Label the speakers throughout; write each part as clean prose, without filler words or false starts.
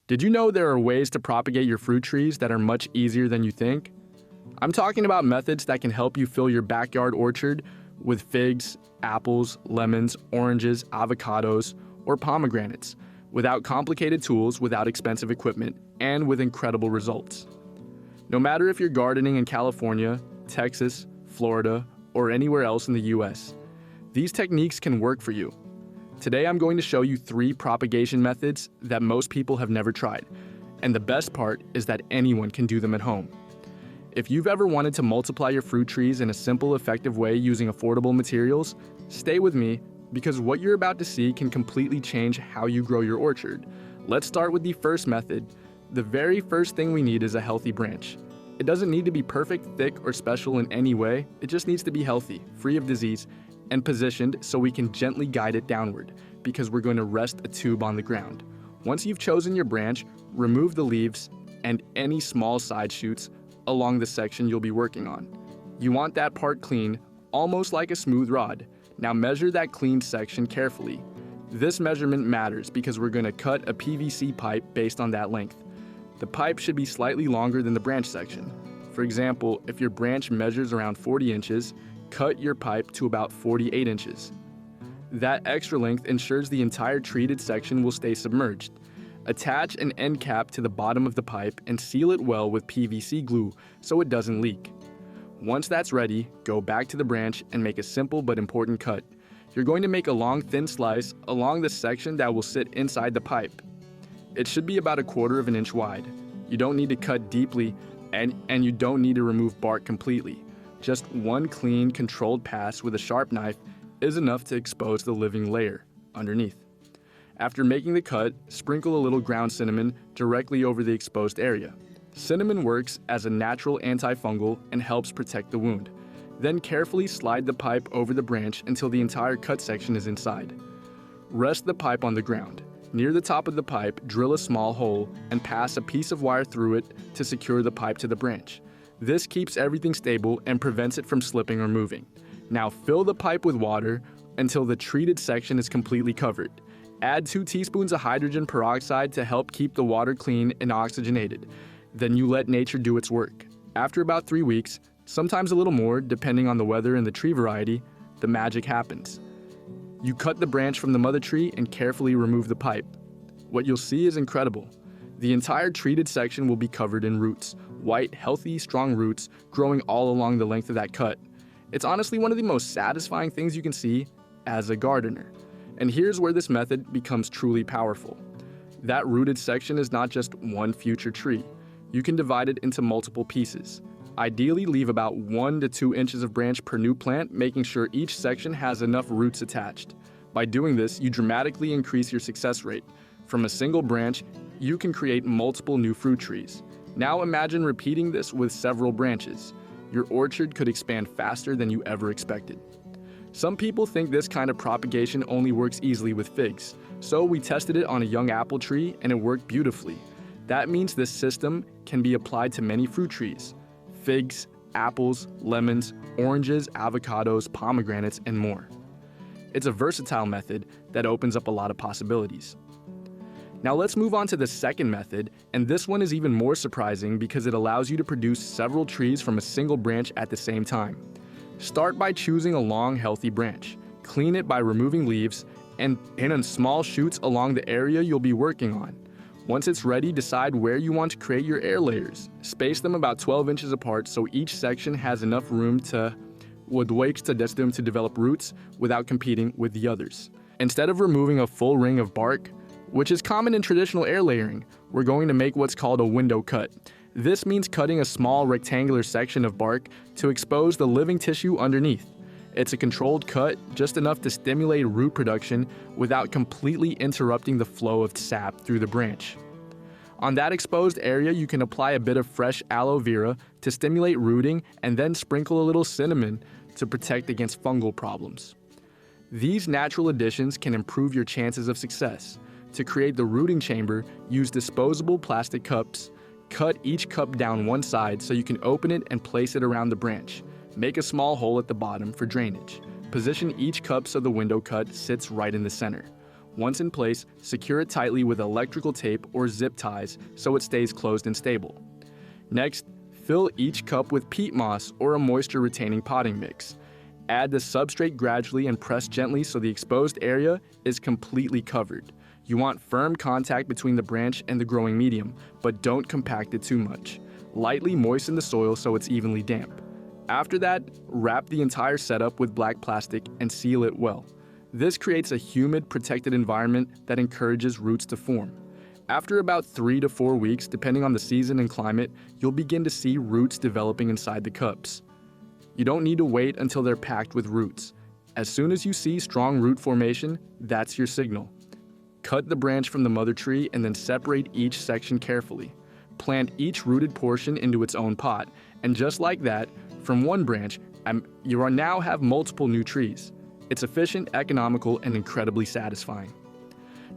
Speaker 1: Did you know there are ways to propagate your fruit trees that are much easier than you think? I'm talking about methods that can help you fill your backyard orchard with figs, apples, lemons, oranges, avocados, or pomegranates, without complicated tools, without expensive equipment, and with incredible results. No matter if you're gardening in California, Texas, Florida, or anywhere else in the US, these techniques can work for you. Today I'm going to show you 3 propagation methods that most people have never tried, and the best part is that anyone can do them at home. If you've ever wanted to multiply your fruit trees in a simple, effective way using affordable materials, stay with me because what you're about to see can completely change how you grow your orchard. Let's start with the first method. The very first thing we need is a healthy branch. It doesn't need to be perfect, thick, or special in any way. It just needs to be healthy, free of disease, and positioned so we can gently guide it downward because we're going to rest a tube on the ground. Once you've chosen your branch, remove the leaves and any small side shoots along the section you'll be working on. You want that part clean, almost like a smooth rod. Now measure that cleaned section carefully. This measurement matters because we're going to cut a PVC pipe based on that length. The pipe should be slightly longer than the branch section. For example, if your branch measures around 40 inches, cut your pipe to about 48 inches. That extra length ensures the entire treated section will stay submerged. Attach an end cap to the bottom of the pipe and seal it well with PVC glue so it doesn't leak. Once that's ready, go back to the branch and make a simple but important cut. You're going to make a long thin slice along the section that will sit inside the pipe. It should be about 1/4 inch wide. You don't need to cut deeply and you don't need to remove bark completely. Just one clean, controlled pass with a sharp knife is enough to expose the living layer underneath. After making the cut, sprinkle a little ground cinnamon directly over the exposed area. Cinnamon works as a natural antifungal and helps protect the wound. Then carefully slide the pipe over the branch until the entire cut section is inside. Rest the pipe on the ground. Near the top of the pipe, drill a small hole and pass a piece of wire through it to secure the pipe to the branch. This keeps everything stable and prevents it from slipping or moving. Now fill the pipe with water until the treated section is completely covered. Add 2 teaspoons of hydrogen peroxide to help keep the water clean and oxygenated. Then you let nature do its work. After about 3 weeks, sometimes a little more depending on the weather and the tree variety, the magic happens. You cut the branch from the mother tree and carefully remove the pipe. What you'll see is incredible. The entire treated section will be covered in roots, white, healthy, strong roots growing all along the length of that cut. It's honestly one of the most satisfying things you can see as a gardener. And here's where this method becomes truly powerful. That rooted section is not just one future tree. You can divide it into multiple pieces. Ideally, leave about 1 to 2 inches of branch per new plant, making sure each section has enough roots attached. By doing this, you dramatically increase your success rate. From a single branch, you can create multiple new fruit trees. Now imagine repeating this with several branches. Your orchard could expand faster than you ever expected. Some people think this kind of propagation only works easily with figs, so we tested it on a young apple tree and it worked beautifully. That means this system can be applied to many fruit trees: figs, apples, lemons, oranges, avocados, pomegranates, and more. It's a versatile method that opens up a lot of possibilities. Now let's move on to the second method, and this one is even more surprising because it allows you to produce several trees from a single branch at the same time. Start by choosing a long, healthy branch. Clean it by removing leaves and pin in small shoots along the area you'll be working on. Once it's ready, decide where you want to create your air layers. Space them about 12 inches apart so each section has enough room to develop roots without competing with the others. Instead of removing a full ring of bark, which is common in traditional air layering, we're going to make what's called a window cut. This means cutting a small rectangular section of bark to expose the living tissue underneath. It's a controlled cut, just enough to stimulate root production without completely interrupting the flow of sap through the branch. On that exposed area, you can apply a bit of fresh aloe vera to stimulate rooting and then sprinkle a little cinnamon to protect against fungal problems. These natural additions can improve your chances of success. To create the rooting chamber, use disposable plastic cups. Cut each cup down one side so you can open it and place it around the branch. Make a small hole at the bottom for drainage. Position each cup so the window cut sits right in the center. Once in place, secure it tightly with electrical tape or zip ties so it stays closed and stable. Next, fill each cup with peat moss or a moisture-retaining potting mix. Add the substrate gradually and press gently so the exposed area is completely covered. You want firm contact between the branch and the growing medium, but don't compact it too much. Lightly moisten the soil so it's evenly damp. After that, wrap the entire setup with black plastic and seal it well. This creates a humid, protected environment that encourages roots to form. After about 3 to 4 weeks, depending on the season and climate, you'll begin to see roots developing inside the cups. You don't need to wait until they're packed with roots. As soon as you see strong root formation, that's your signal. Cut the branch from the mother tree and then separate each section carefully. Plant each rooted portion into its own pot, and just like that, from one branch, you now have multiple new trees. It's efficient, economical, and incredibly satisfying.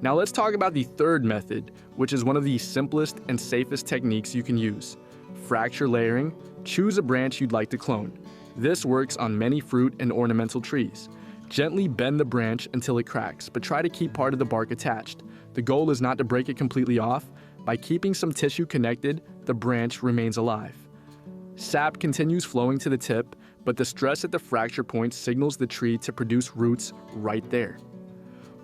Speaker 1: Now let's talk about the third method, which is one of the simplest and safest techniques you can use. Fracture layering. Choose a branch you'd like to clone. This works on many fruit and ornamental trees. Gently bend the branch until it cracks, but try to keep part of the bark attached. The goal is not to break it completely off. By keeping some tissue connected, the branch remains alive. Sap continues flowing to the tip, but the stress at the fracture point signals the tree to produce roots right there.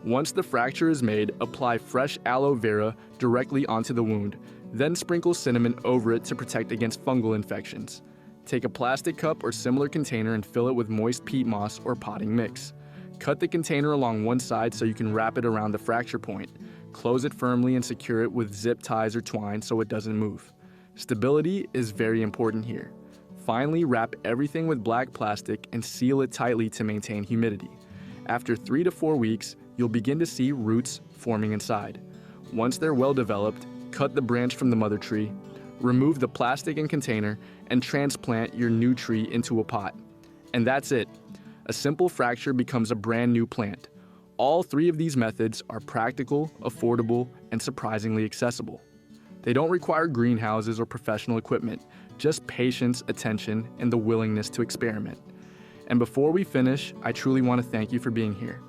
Speaker 1: Once the fracture is made, apply fresh aloe vera directly onto the wound, then sprinkle cinnamon over it to protect against fungal infections. Take a plastic cup or similar container and fill it with moist peat moss or potting mix. Cut the container along one side so you can wrap it around the fracture point. Close it firmly and secure it with zip ties or twine so it doesn't move. Stability is very important here. Finally, wrap everything with black plastic and seal it tightly to maintain humidity. After 3 to 4 weeks, you'll begin to see roots forming inside. Once they're well developed, cut the branch from the mother tree, remove the plastic and container, and transplant your new tree into a pot. And that's it. A simple fracture becomes a brand new plant. All 3 of these methods are practical, affordable, and surprisingly accessible. They don't require greenhouses or professional equipment, just patience, attention, and the willingness to experiment. And before we finish, I truly want to thank you for being here.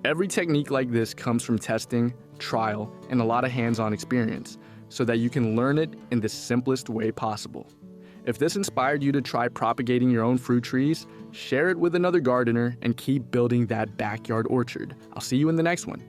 Speaker 1: Every technique like this comes from testing, trial, and a lot of hands-on experience, so that you can learn it in the simplest way possible. If this inspired you to try propagating your own fruit trees, share it with another gardener and keep building that backyard orchard. I'll see you in the next one.